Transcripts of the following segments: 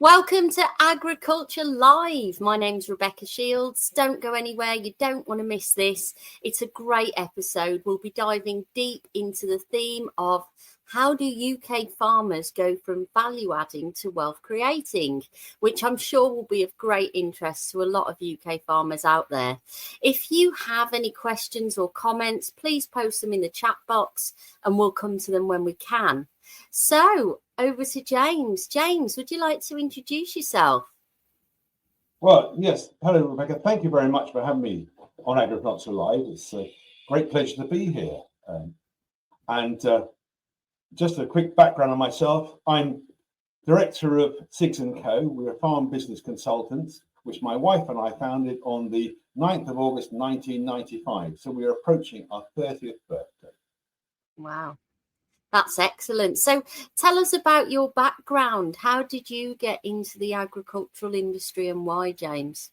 Welcome to Agriculture Live. My name's Rebecca Shields. Don't go anywhere. You don't want to miss this. It's a great episode. We'll be diving deep into the theme of how do UK farmers go from value adding to wealth creating, which I'm sure will be of great interest to a lot of UK farmers out there. If you have any questions or comments, please post them in the chat box and we'll come to them when we can. So over to James. James, would you like to introduce yourself? Well, yes. Hello, Rebecca. Thank you very much for having me on Agriculture Live. It's a great pleasure to be here. Just a quick background on myself. I'm director of Siggs Co. We're a farm business consultant, which my wife and I founded on the 9th of August, 1995. So we're approaching our 30th birthday. Wow. That's excellent. So tell us about your background. How did you get into the agricultural industry and why, James?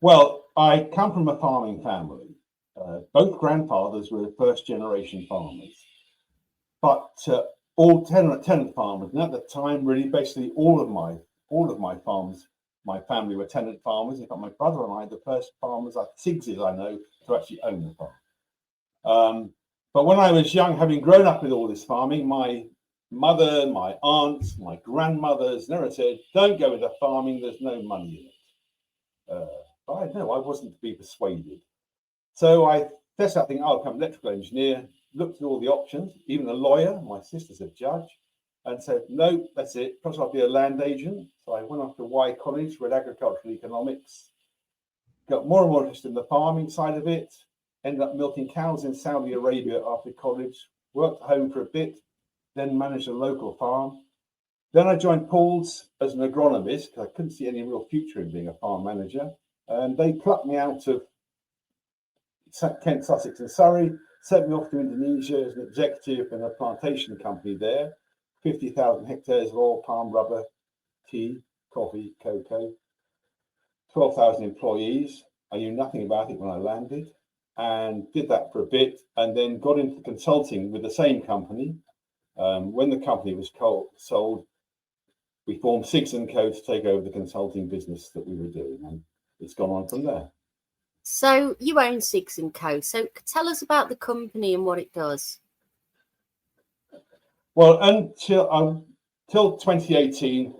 Well, I come from a farming family. Both grandfathers were first generation farmers, but all tenant farmers. And at the time, really, basically all of my farms, my family were tenant farmers. In fact, my brother and I, the first farmers, Siggs I know, to actually own the farm. But when I was young, having grown up with all this farming, my mother, my aunts, my grandmothers never said, don't go into farming, there's no money in it. But I know I wasn't to be persuaded. So I set out thinking, I'll become an electrical engineer, looked at all the options, even a lawyer, my sister's a judge, and said, no, that's it, perhaps I'll be a land agent. So I went off to Y College, read agricultural economics, got more and more interested in the farming side of it. Ended up milking cows in Saudi Arabia after college, worked at home for a bit, then managed a local farm. Then I joined Paul's as an agronomist because I couldn't see any real future in being a farm manager. And they plucked me out of Kent, Sussex and Surrey, sent me off to Indonesia as an executive in a plantation company there, 50,000 hectares of oil, palm, rubber, tea, coffee, cocoa, 12,000 employees. I knew nothing about it when I landed. And did that for a bit and then got into consulting with the same company. When the company was sold, we formed Siggs Co to take over the consulting business that we were doing, and it's gone on from there. So you own Siggs Co. So tell us about the company and what it does. Well, until 2018,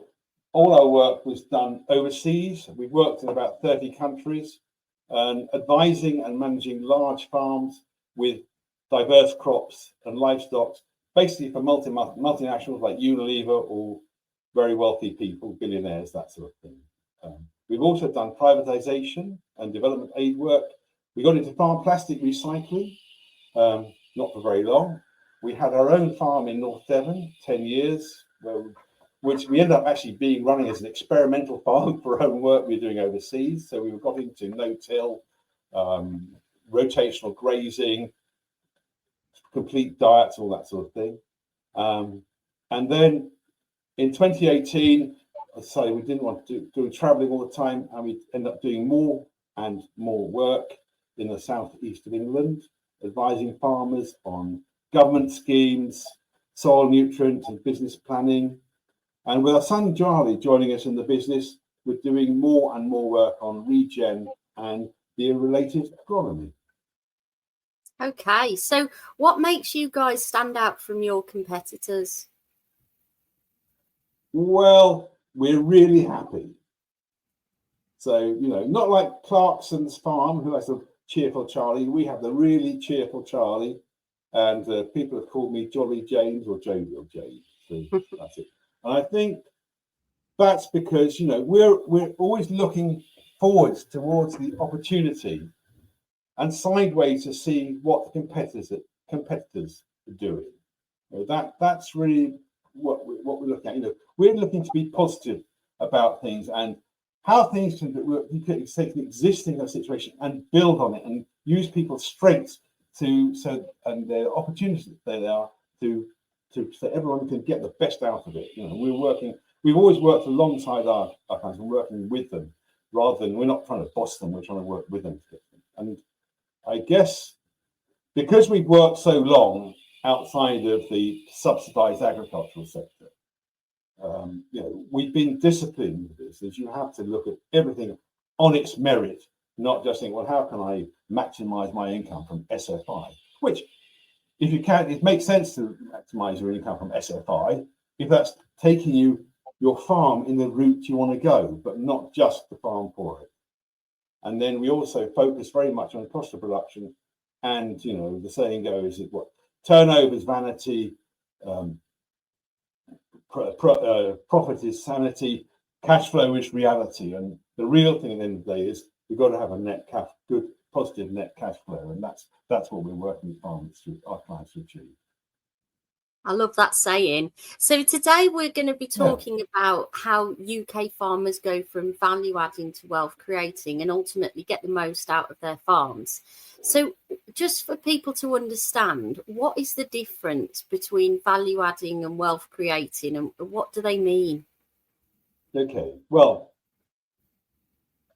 all our work was done overseas. We worked in about 30 countries. Advising and managing large farms with diverse crops and livestock, basically for multinationals like Unilever or very wealthy people, billionaires, that sort of thing. We've also done privatization and development aid work. We got into farm plastic recycling, not for very long. We had our own farm in North Devon, 10 years, which we ended up actually running as an experimental farm for our own work we were doing overseas. So we got into no-till, rotational grazing, complete diets, all that sort of thing. And then in 2018, so we didn't want to do traveling all the time, and we ended up doing more and more work in the southeast of England, advising farmers on government schemes, soil nutrients and business planning. And with our son Charlie joining us in the business, we're doing more and more work on regen and the related agronomy. Okay, so what makes you guys stand out from your competitors? Well, we're really happy. So, not like Clarkson's farm, who has a cheerful Charlie. We have the really cheerful Charlie. And people have called me Jolly James or Jovial James. So that's it. And I think that's because, we're always looking forwards towards the opportunity and sideways to see what the competitors are doing. That's really what we're looking at. We're looking to be positive about things and how things can take an existing situation and build on it and use people's strengths and their opportunities they are so everyone can get the best out of it. We've always worked alongside our clients and working with them rather than, we're not trying to boss them, we're trying to work with them. And I guess because we've worked so long outside of the subsidized agricultural sector, We've been disciplined with this, is you have to look at everything on its merit, not just think, well, how can I maximize my income from SFI? Which, if you can, it makes sense to maximize your income from SFI if that's taking your farm in the route you want to go, but not just the farm for it. And then we also focus very much on cost of production. And, the saying goes that turnover is vanity, profit is sanity, cash flow is reality. And the real thing at the end of the day is we've got to have a good, positive net cash flow. And that's what we're working with farmers our clients to achieve. I love that saying. So today we're going to be talking about how UK farmers go from value adding to wealth creating and ultimately get the most out of their farms. So just for people to understand, what is the difference between value adding and wealth creating, and what do they mean? Okay, well,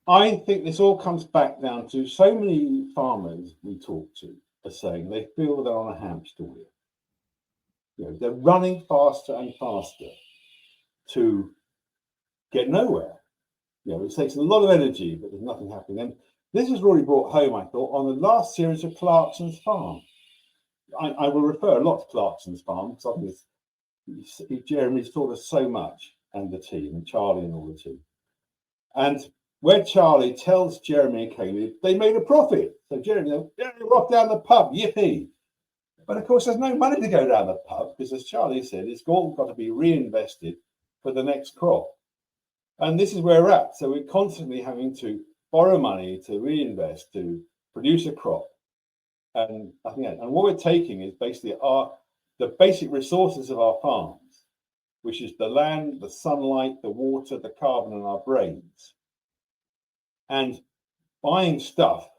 I think this all comes back down to so many farmers we talk to are saying they feel they're on a hamster wheel. They're running faster and faster to get nowhere. It takes a lot of energy, but there's nothing happening. And this was really brought home, I thought, on the last series of Clarkson's Farm. I will refer a lot to Clarkson's Farm because I think Jeremy's taught us so much, and the team, and Charlie and all the team. And where Charlie tells Jeremy and Caleb they made a profit. So Jeremy, we're off down the pub, yippee. But of course, there's no money to go down the pub because, as Charlie said, it's all got to be reinvested for the next crop. And this is where we're at. So we're constantly having to borrow money to reinvest to produce a crop. And what we're taking is basically the basic resources of our farms, which is the land, the sunlight, the water, the carbon, and our brains, and buying stuff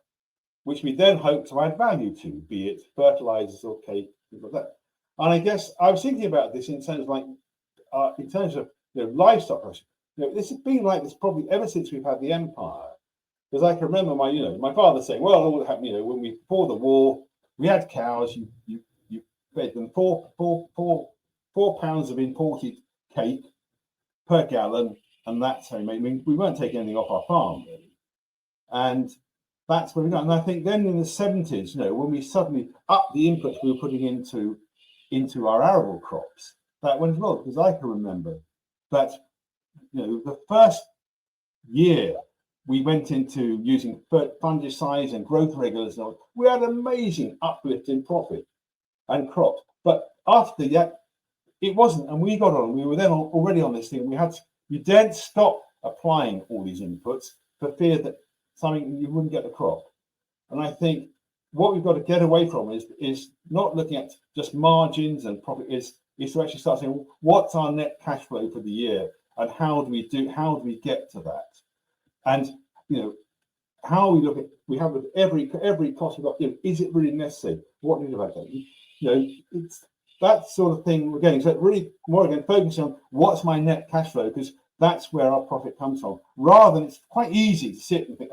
which we then hope to add value to, be it fertilizers or cake, things like that. And I guess I was thinking about this in terms of livestock production. This has been like this probably ever since we've had the empire. Because I can remember my father saying, well, all that happened, when before the war, we had cows, you fed them four pounds of imported cake per gallon, and that's how we weren't taking anything off our farm, really. And that's where we got. And I think then in the 70s, when we suddenly upped the inputs we were putting into our arable crops, that went as well. Because I can remember that, the first year we went into using fungicides and growth regulators, we had an amazing uplift in profit and crops. But after that, it wasn't. And we got on. We were then already on this thing. You daren't stop applying all these inputs for fear that you wouldn't get the crop. And I think what we've got to get away from is not looking at just margins and profit, is to actually start saying, what's our net cash flow for the year, and how do we get to that? And how we have with every cost we've got, is it really necessary? What do you do about that? It's that sort of thing we're getting. So really more again focusing on what's my net cash flow, because that's where our profit comes from, rather than it's quite easy to sit and think,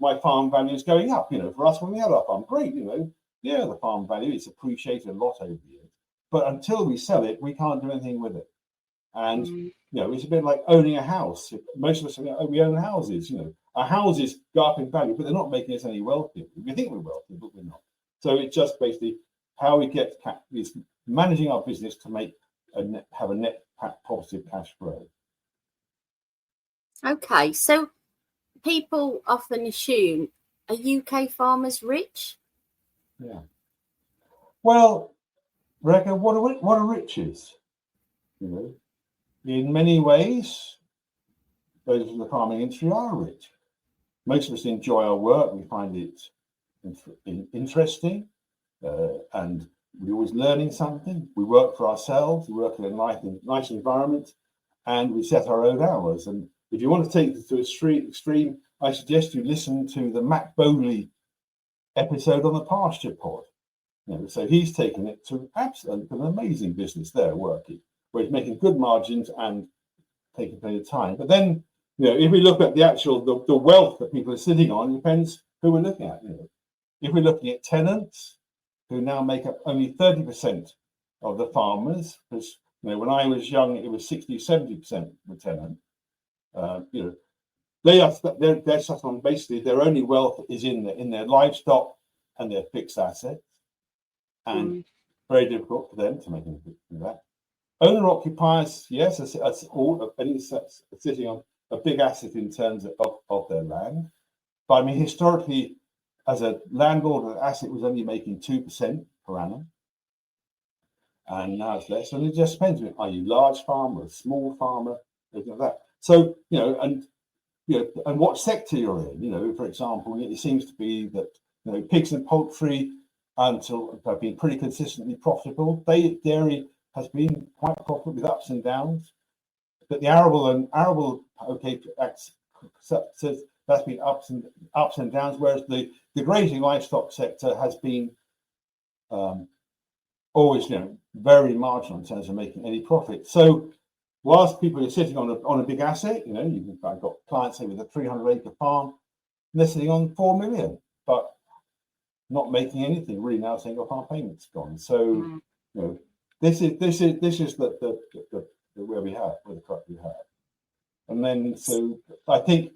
my farm value is going up. For us, when we had our farm, great, the farm value is appreciated a lot over the years. But until we sell it, we can't do anything with it. And, it's a bit like owning a house. Most of us, we own houses, our houses go up in value, but they're not making us any wealthier. We think we're wealthy, but we're not. So it's just basically how we get is managing our business to have a net positive cash flow. Okay, so people often assume, are UK farmers rich? Yeah. Well, Rebecca, what are riches? In many ways, those in the farming industry are rich. Most of us enjoy our work. We find it interesting, and we're always learning something. We work for ourselves. We work in a nice environment, and we set our own hours. And if you want to take it to a extreme, I suggest you listen to the Matt Bowley episode on the Pasture Pod. So he's taken it to an amazing business there working, where he's making good margins and taking plenty of time. But then, if we look at the wealth that people are sitting on, it depends who we're looking at. If we're looking at tenants, who now make up only 30% of the farmers, because When I was young, it was 60-70% return. They're set on basically their only wealth is in their livestock and their fixed assets, and very difficult for them to make anything from that. Owner occupiers, yes, that's all. I think it's sitting on a big asset in terms of their land. But I mean, historically, as a landlord, an asset was only making 2% per annum, and now it's less. And it just depends. Are you large farmer, a small farmer, anything like that? So and what sector you're in. For example, it seems to be that pigs and poultry until have been pretty consistently profitable. Dairy has been quite profitable with ups and downs, but the arable says that's been ups and downs, whereas the grazing livestock sector has been always very marginal in terms of making any profit. So whilst people are sitting on a big asset, I've got clients say with a 300-acre farm, and they're sitting on 4 million, but not making anything really now, saying your farm payment's gone. So this is the where the crux we have. And then so I think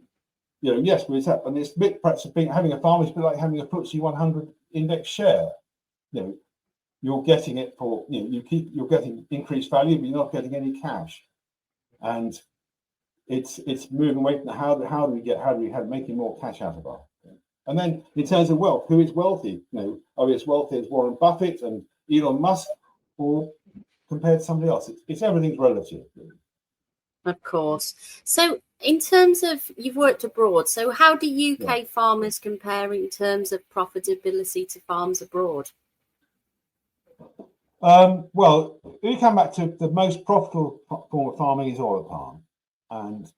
yes, and it's a bit perhaps having a farm is a bit like having a FTSE 100 index share. You're getting it for you're getting increased value, but you're not getting any cash. And it's moving away from how do we have making more cash out of our. And then in terms of wealth, who is wealthy? Are we as wealthy as Warren Buffett and Elon Musk, or compared to somebody else? It's everything's relative. Of course. So in terms of, you've worked abroad, so how do UK farmers compare in terms of profitability to farms abroad? Well, if you come back to the most profitable form of farming is oil palm, and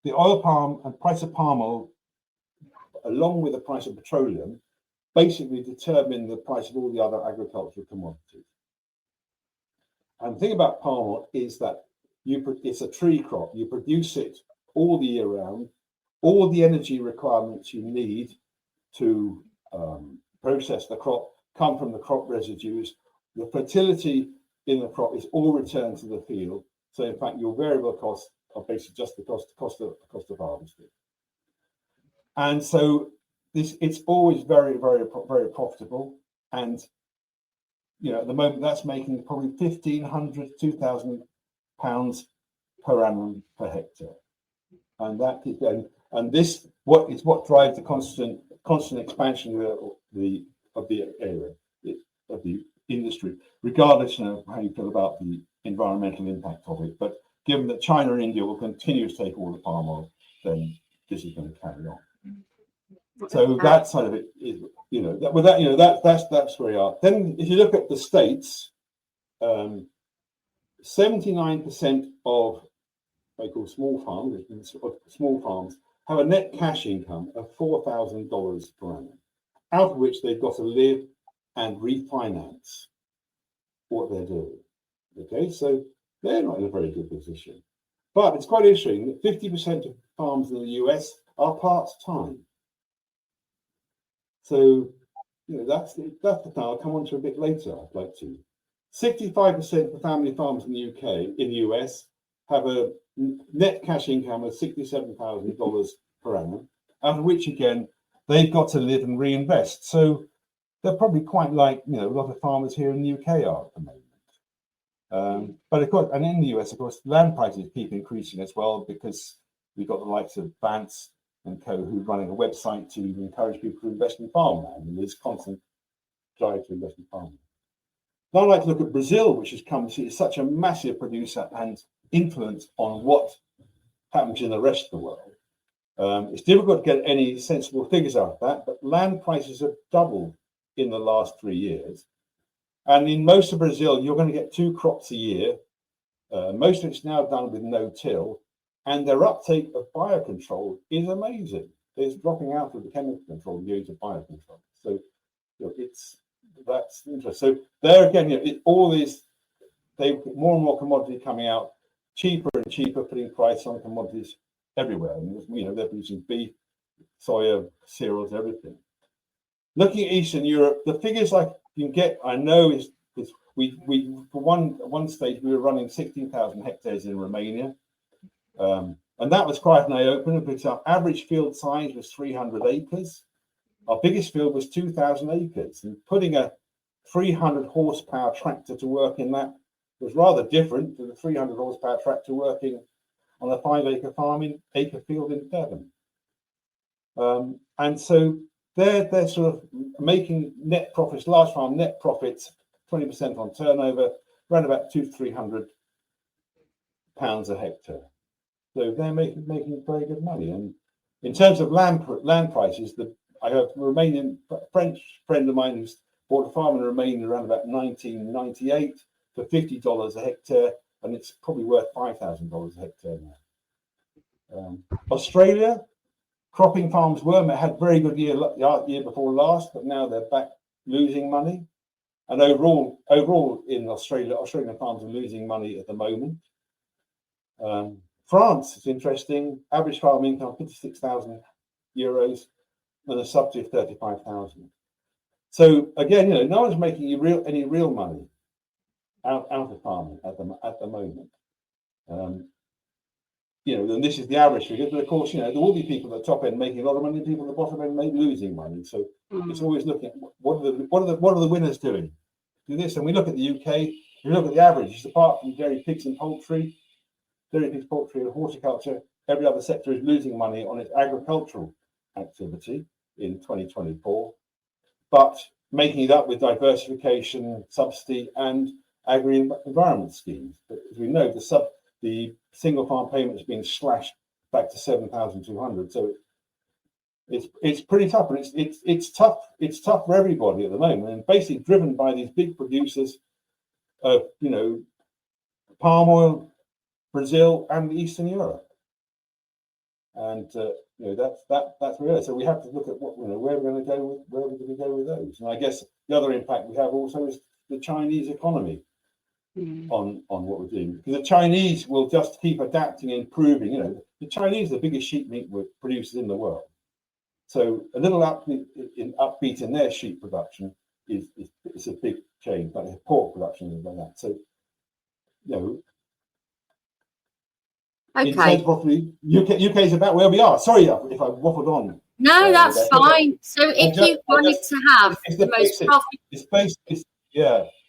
the oil palm and price of palm oil, along with the price of petroleum, basically determine the price of all the other agricultural commodities. And the thing about palm oil is that it's a tree crop. You produce it all the year round. All the energy requirements you need to process the crop come from the crop residues. The fertility in the crop is all returned to the field. So in fact, your variable costs are basically just the cost of harvesting. And so it's always very, very, very profitable. And at the moment that's making probably £1,500 to £2,000 per annum per hectare. And this is what drives the constant expansion of the area of the industry, regardless of how you feel about the environmental impact of it. But given that China and India will continue to take all the palm oil, then this is going to carry on. So that side of it is, that's where we are. Then if you look at the States, 79% of what they call small farms have a net cash income of $4,000 per annum, out of which they've got to live and refinance what they're doing. Okay, so they're not in a very good position. But it's quite interesting that 50% of farms in the US are part-time. So that's the thing I'll come on to a bit later. I'd like to. 65% of the family farms in the US have a net cash income of $67,000 per annum, out of which again they've got to live and reinvest. So they're probably quite like a lot of farmers here in the UK are at the moment. But of course, and in the US, of course, land prices keep increasing as well, because we've got the likes of Vance and Co, who's running a website to encourage people to invest in farmland, and there's constant drive to invest in farmland. Now I'd like to look at Brazil, which has come to is such a massive producer and influence on what happens in the rest of the world. It's difficult to get any sensible figures out of that, but land prices have doubled in the last 3 years. And in most of Brazil, you're going to get 2 crops a year. Most of it's now done with no-till, and their uptake of biocontrol is amazing. It's dropping out of the chemical control and going to biocontrol. So that's interesting. So there again, all these, more and more commodity coming out, cheaper and cheaper, putting price on commodities everywhere. And they're producing beef, soya, cereals, everything. Looking at Eastern Europe, the figures you can get, I know, is we for one stage we were running 16,000 hectares in Romania, and that was quite an eye opener because our average field size was 300 acres. Our biggest field was 2,000 acres, and putting a 300 horsepower tractor to work in that was rather different to the 300 horsepower tractor working on a 5-acre field in Devon. And so they're sort of making net profits, large farm net profits, 20% on turnover, around about £200-300 a hectare. So they're making very good money. And in terms of land prices, I have a French friend of mine who's bought a farm in Romania around about 1998 for $50 a hectare, and it's probably worth $5,000 a hectare now. Australia, cropping farms had very good year before last, but now they're back losing money. And overall in Australia, Australian farms are losing money at the moment. France is interesting. Average farm income €56,000, and a subsidy of 35,000. So again, no one's making any real money out of farming at the moment. And this is the average figure, but of course, there will be people at the top end making a lot of money, and people at the bottom end losing money. So it's always looking at what are the winners doing? Do this, and we look at the UK. We look at the averages. Apart from dairy, pigs, and poultry, and horticulture, every other sector is losing money on its agricultural activity in 2024, but making it up with diversification, subsidy, and agri-environment schemes. But as we know, the single farm payment has been slashed back to 7,200. So it's pretty tough, and it's tough. It's tough for everybody at the moment, and basically driven by these big producers of palm oil, Brazil, and Eastern Europe. And that's where it is. So we have to look at where we're going to go with those. And I guess the other impact we have also is the Chinese economy on what we're doing, because the Chinese will just keep adapting and improving. The Chinese are the biggest sheep meat producers in the world. So a little upbeat in their sheep production is a big change, like pork production and like that. So okay. In terms of UK is about where we are. Sorry if I waffled on. No, that's fine. So if you wanted to have the most profit,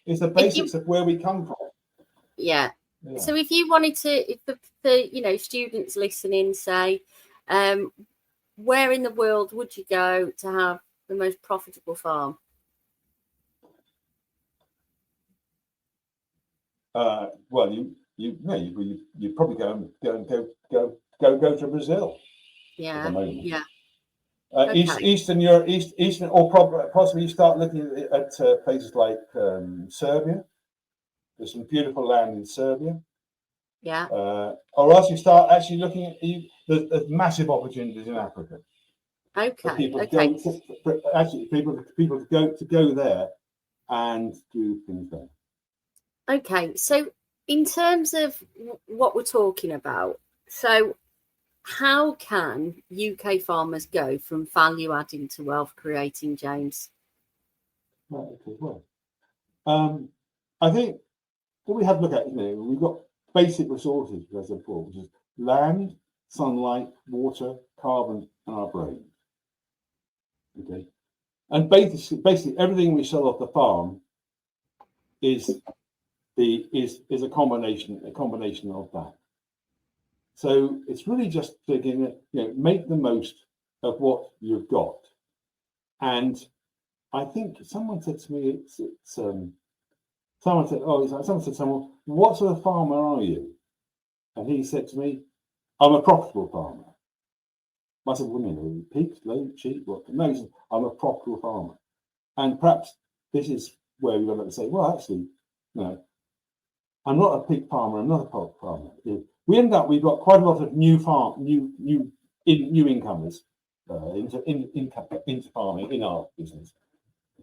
it's the basics of where we come from. Yeah. So if you wanted to, if the students listening say, where in the world would you go to have the most profitable farm? Well, you probably go to Brazil. Yeah. At the moment. Yeah. Eastern Europe, Eastern, or possibly you start looking at places like Serbia. There's some beautiful land in Serbia. Yeah. Or else you start actually looking at there's massive opportunities in Africa. Okay. People to go there and do things there. Okay. So in terms of what we're talking about, so how can UK farmers go from value adding to wealth creating, James? Right, okay, well, I think what we have to look at, we've got basic resources, as I said before, which is land, sunlight, water, carbon, and our brains. Okay, and basically everything we sell off the farm is a combination of that. So it's really just to make the most of what you've got. And I think someone said to me, someone said, what sort of farmer are you? And he said to me, I'm a profitable farmer. I said, well, pigs, loads, sheep, what? No, he said, I'm a profitable farmer. And perhaps this is where we're going to say, well, actually, no, I'm not a pig farmer, I'm not a pork farmer. We've got quite a lot of new incomers into farming in our business.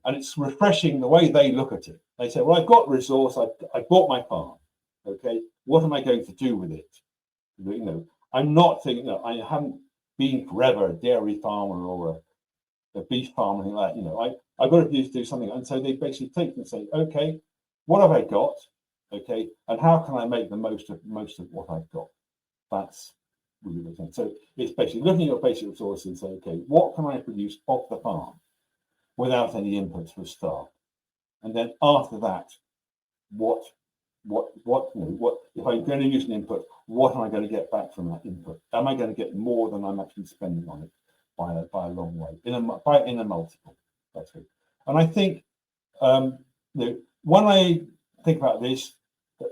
And it's refreshing the way they look at it. They say, well, I've got resource, I bought my farm. Okay, what am I going to do with it? I'm not thinking, I haven't been forever a dairy farmer or a beef farmer, anything like that. I've got to do something. And so they basically take and say, okay, what have I got? Okay, and how can I make the most of what I've got? That's really the thing. So it's basically looking at your basic resources and say, okay, what can I produce off the farm without any inputs for a start? And then after that, what if I'm going to use an input, what am I going to get back from that input? Am I going to get more than I'm actually spending on it by a long way in a multiple? That's it. And I think when I think about this,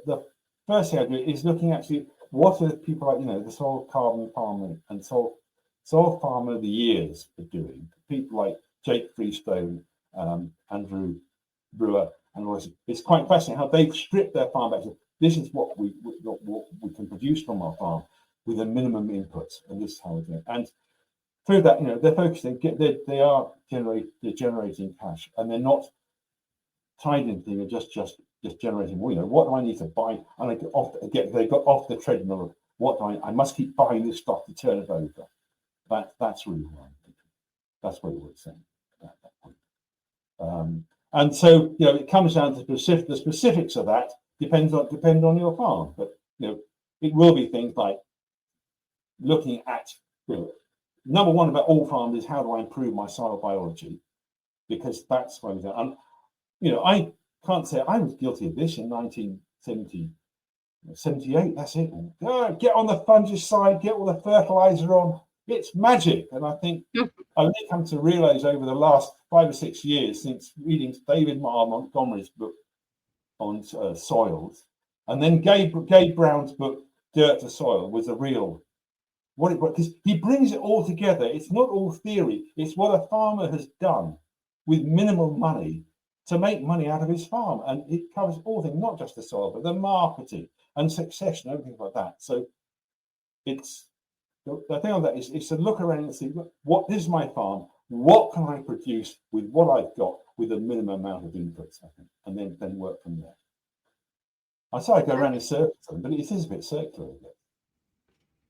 the first thing I do is looking actually what are people like the soil carbon farming and soil farmer of the years are doing. People like Jake Freestone, Andrew Brewer, and all this. It's quite fascinating how they've stripped their farm back. This is what we can produce from our farm with a minimum inputs, and this is how we do it. And through that, they're focusing. They are generating cash, and they're not tied into things. Just generating. Well, what do I need to buy? And they got off the treadmill of what do I must keep buying this stuff to turn it over. That's really what I'm thinking. That's what it would say at that point. And so it comes down to the specifics of that depend on your farm, but it will be things like looking at number one about all farms is how do I improve my soil biology, because that's what I'm doing. I can't say I was guilty of this in 1978. That's it. Get on the fungicide, get all the fertilizer on. It's magic. And I think I've only come to realize over the last 5 or 6 years since reading David Montgomery's book on soils, and then Gabe Brown's book Dirt to Soil was a real because he brings it all together. It's not all theory. It's what a farmer has done with minimal money to make money out of his farm, and it covers all things, not just the soil, but the marketing and succession, everything like that. So it's the thing on that is to look around and see this is my farm. What can I produce with what I've got with a minimum amount of inputs, I think, and then work from there. I say I go around in circles, but it is a bit circular, isn't it?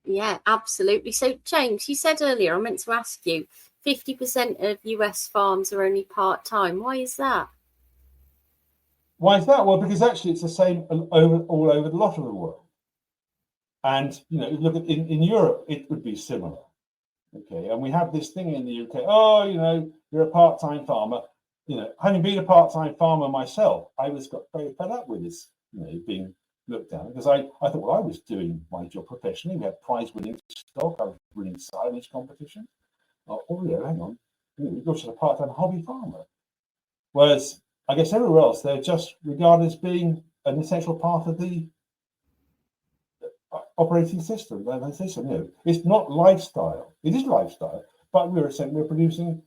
Yeah, absolutely. So, James, you said earlier, I meant to ask you, 50% of US farms are only part-time. Why is that? Why is that? Well, because actually it's the same all over a lot of the world. And, look at in Europe, it would be similar. Okay, and we have this thing in the UK, you're a part-time farmer. Having been a part-time farmer myself, I got very fed up with this, being looked at, because I thought, well, I was doing my job professionally. We had prize-winning stock. I was winning silage competition. Hang on, you're just a part-time hobby farmer. Whereas, I guess everywhere else, they're just regarded as being an essential part of the operating system. It's not lifestyle. It is lifestyle, but we're producing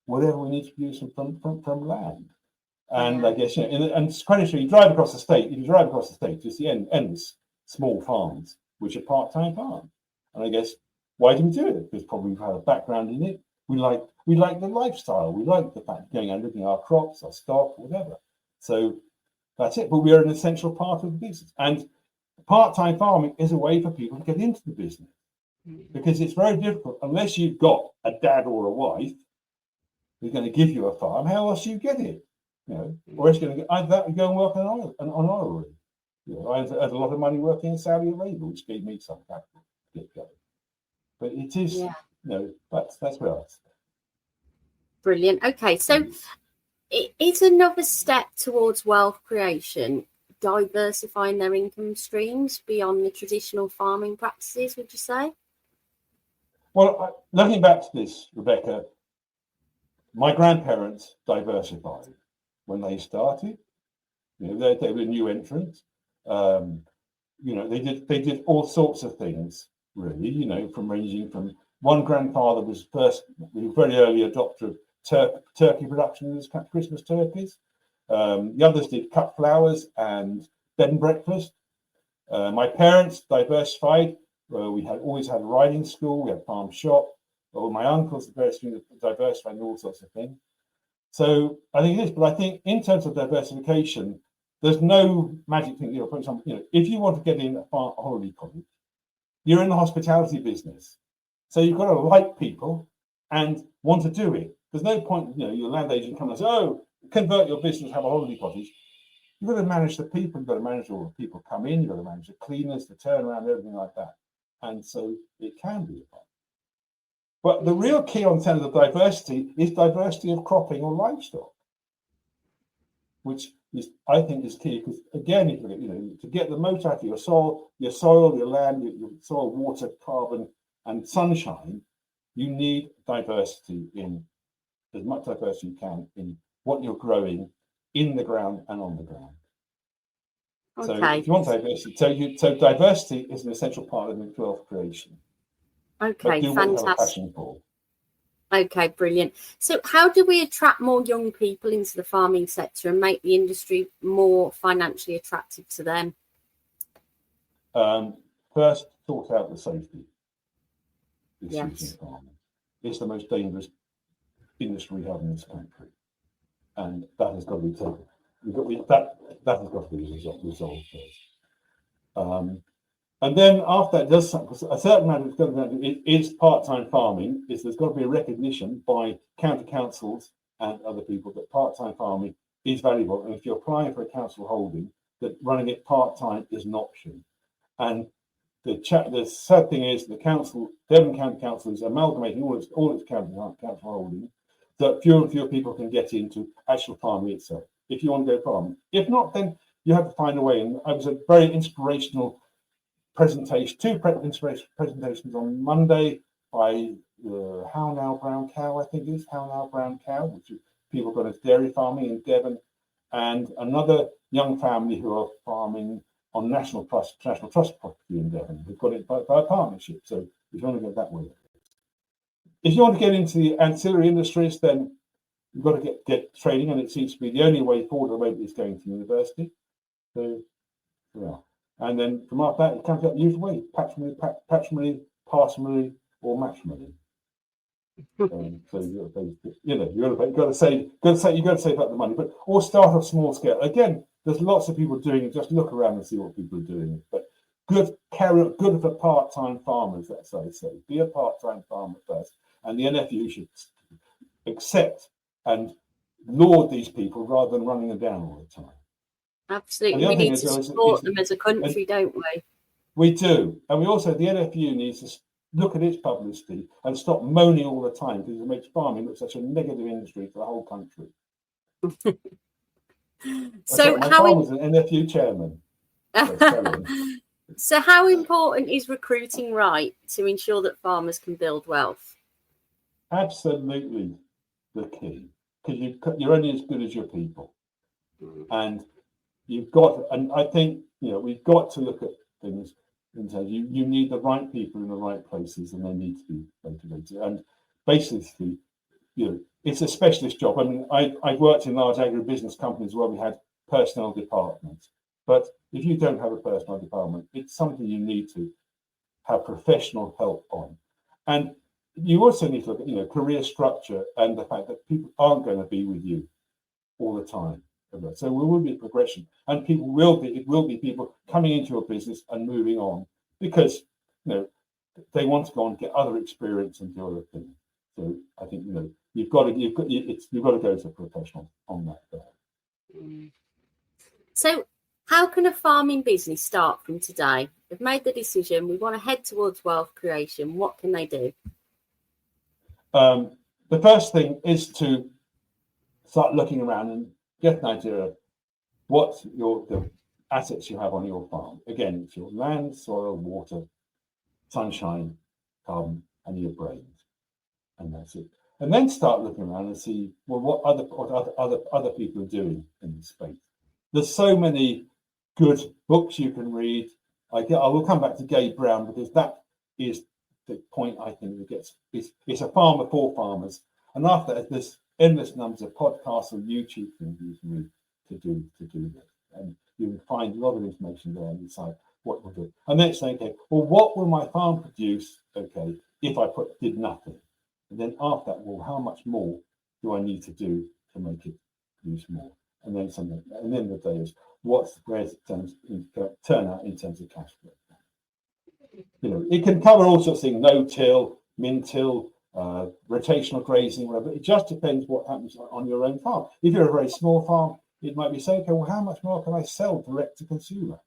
whatever we need to produce from land. And I guess and it's quite interesting. You drive across the state. If you drive across the state, you see endless small farms, which are part-time farms. And I guess why do we do it? Because probably we've had a background in it. We like the lifestyle. We like the fact of going and looking at our crops, our stock, whatever. So that's it. But we are an essential part of the business. And part-time farming is a way for people to get into the business, because it's very difficult unless you've got a dad or a wife who's going to give you a farm. How else do you get it? Or it's going to either go and work on oil rig. I had a lot of money working in Saudi Arabia, which gave me some capital to get going. But it is, that's where I was. Brilliant. Okay, so it is another step towards wealth creation, diversifying their income streams beyond the traditional farming practices, would you say? Well, looking back to this, Rebecca, my grandparents diversified when they started. They were a new entrant. They did all sorts of things, really. From ranging from one grandfather was very early adopter of turkey production as Christmas turkeys. The others did cut flowers and bed and breakfast. My parents diversified. We always had a riding school. We had a farm shop. My uncles diversified in all sorts of things. So I think it is. But I think in terms of diversification, there's no magic thing. For example, if you want to get in a holiday college, you're in the hospitality business. So you've got to like people and want to do it. There's no point, your land agent comes and says, convert your business, have a holiday cottage. You've got to manage the people, you've got to manage all the people come in, you've got to manage the cleaners, the turnaround, everything like that. And so it can be a problem. But the real key on terms of diversity is diversity of cropping or livestock, which is, I think, is key because again, if to get the most out of your soil, your land, your soil, water, carbon, and sunshine, you need diversity in as much diversity you can in what you're growing in the ground and on the ground. Okay. So if you want diversity, so diversity is an essential part of the wealth creation. Okay, do fantastic. What you have a passion for. Okay, brilliant. So how do we attract more young people into the farming sector and make the industry more financially attractive to them? First, sort out the safety issues Yes. in farming. It's the most dangerous industry we have in this country, and that has got to be taken. That has got to be resolved first. And then after that, a certain amount of it is part-time farming. There's got to be a recognition by county councils and other people that part-time farming is valuable. And if you're applying for a council holding, that running it part-time is an option. And the sad thing is the Devon County Council is amalgamating all its county council holdings, so fewer and fewer people can get into actual farming itself. If you want to go farming, if not, then you have to find a way. And I was a very inspirational presentation, two presentations on Monday by How Now Brown Cow, I think it is How Now Brown Cow, which is people got into dairy farming in Devon, and another young family who are farming on National Trust property in Devon. We've got it by a partnership. So if you want to go that way, if you want to get into the ancillary industries, then you've got to get training, and it seems to be the only way forward at the moment is going to university. So yeah. And then from after that, it comes up usual way: patrimony, parsimony, or matrimony. So you've got to save up the money, or start off small scale. Again, there's lots of people doing it. Just look around and see what people are doing. But good for part-time farmers. That's what I say. Be a part-time farmer first, and the NFU should accept and laud these people rather than running them down all the time. Absolutely, we need to support them as a country, don't we? We do, and we also, the NFU needs to look at its publicity and stop moaning all the time because it makes farming look such a negative industry for the whole country. So my father was an NFU chairman. So how important is recruiting right to ensure that farmers can build wealth? Absolutely the key, because you're only as good as your people. And I think we've got to look at things in terms you need the right people in the right places, and they need to be motivated. And basically, it's a specialist job. I mean, I've worked in large agribusiness companies where we had personnel departments, but if you don't have a personnel department, it's something you need to have professional help on. And you also need to look at career structure and the fact that people aren't going to be with you all the time. So there will be progression, and it will be people coming into your business and moving on because they want to go and get other experience and do other things. So I think you've got to go to a professional on that. So how can a farming business start from today? They've made the decision, we want to head towards wealth creation. What can they do? The first thing is to start looking around and get an idea of what the assets you have on your farm. Again, it's your land, soil, water, sunshine, carbon, and your brains, and that's it. And then start looking around and see what other people are doing in this space. There's so many good books you can read. I will come back to Gabe Brown because that is the point I think that gets. It's a farmer for farmers, and after that, there's endless numbers of podcasts and YouTube things you can read to do this, and you can find a lot of information there and decide what we'll do. And then saying, okay, well, what will my farm produce? Okay, if I did nothing, and then after that, well, how much more do I need to do to make it produce more? And then something. And then the day is where's it turn out in terms of cash flow? It can cover all sorts of things: no-till, min-till, rotational grazing, whatever. It just depends what happens on your own farm. If you're a very small farm, it might be saying, okay, well, how much more can I sell direct to consumer?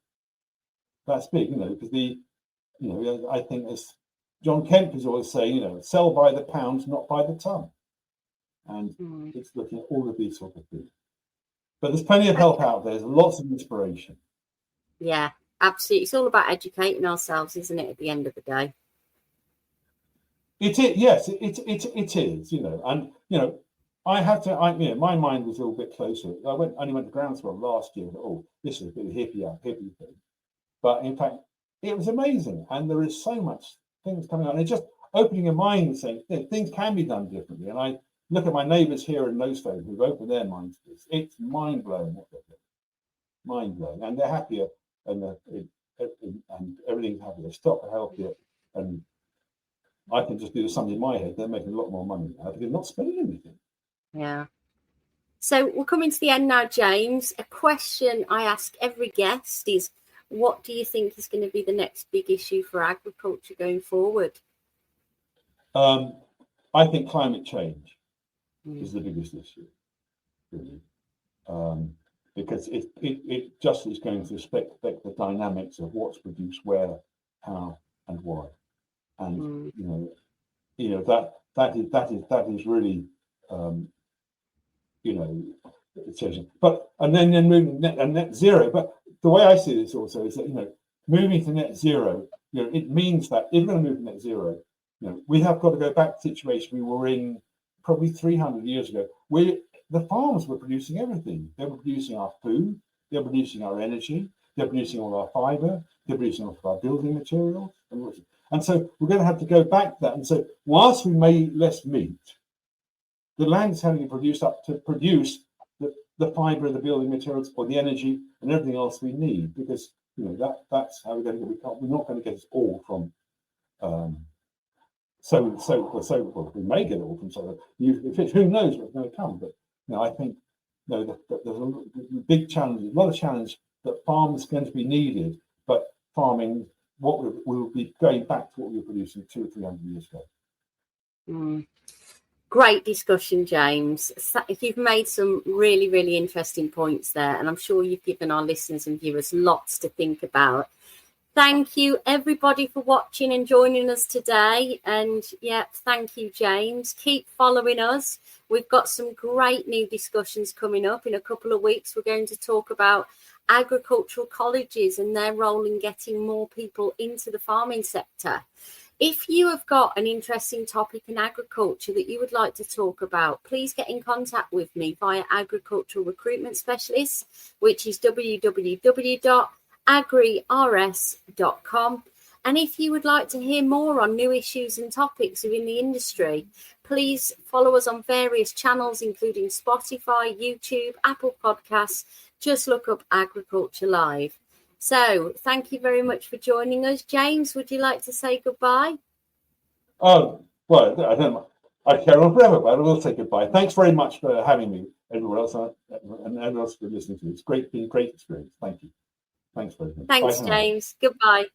That's big, because I think as John Kemp is always saying, sell by the pound, not by the ton. And it's looking at all of these sort of things. But there's plenty of help out there. There's lots of inspiration. Yeah, absolutely. It's all about educating ourselves, isn't it, at the end of the day? It is, yes, it is, and, I had to, my mind was a little bit closer. I only went to groundswell last year. Oh, this is a bit of hippie thing. But in fact, it was amazing. And there is so much things coming on. And it's just opening your mind and saying things can be done differently. And I look at my neighbours here in Lowstone who've opened their minds to this. It's mind blowing what they're doing. Mind blowing. And they're happier and everything's happier. They stop are healthier. And I can just do the sums in my head. They're making a lot more money now because they're not spending anything. Yeah. So we're coming to the end now, James. A question I ask every guest is, what do you think is going to be the next big issue for agriculture going forward? I think climate change is the biggest issue, really, because it just is going to affect the dynamics of what's produced where, how, and why, and that is really changing. But and then moving net zero. But the way I see this also is that moving to net zero, it means that if we're going to move to net zero, we have got to go back to the situation we were in probably 300 years ago, where the farmers were producing everything. They were producing our food, they were producing our energy, they're producing all our fibre, they're producing all of our building materials. And so we're going to have to go back to that. And so whilst we may less meat, the land is having to produce up to produce the fibre, the building materials, or the energy, and everything else we need, because that's how we're going to get. We're not going to get it all from. So we may get it all from solar. Who knows what's going to come? But I think that there's a big challenge, a lot of challenge that farms are going to be needed, but farming, we'll be going back to what we were producing 200 or 300 years ago. Great discussion, James. You've made some really, really interesting points there, and I'm sure you've given our listeners and viewers lots to think about. Thank you, everybody, for watching and joining us today. And thank you, James. Keep following us. We've got some great new discussions coming up. In a couple of weeks, we're going to talk about agricultural colleges and their role in getting more people into the farming sector. If you have got an interesting topic in agriculture that you would like to talk about, please get in contact with me via Agricultural Recruitment Specialists, which is www.agrirs.com. And if you would like to hear more on new issues and topics within the industry, please follow us on various channels, including Spotify, YouTube, Apple Podcasts. Just look up Agriculture Live. So thank you very much for joining us. James, would you like to say goodbye? Oh, well, I don't know. I carry on forever, but I will say goodbye. Thanks very much for having me, everyone else, and everyone else for listening to me. It's been a great experience. Thank you. Thanks very much. Thanks, James. Goodbye.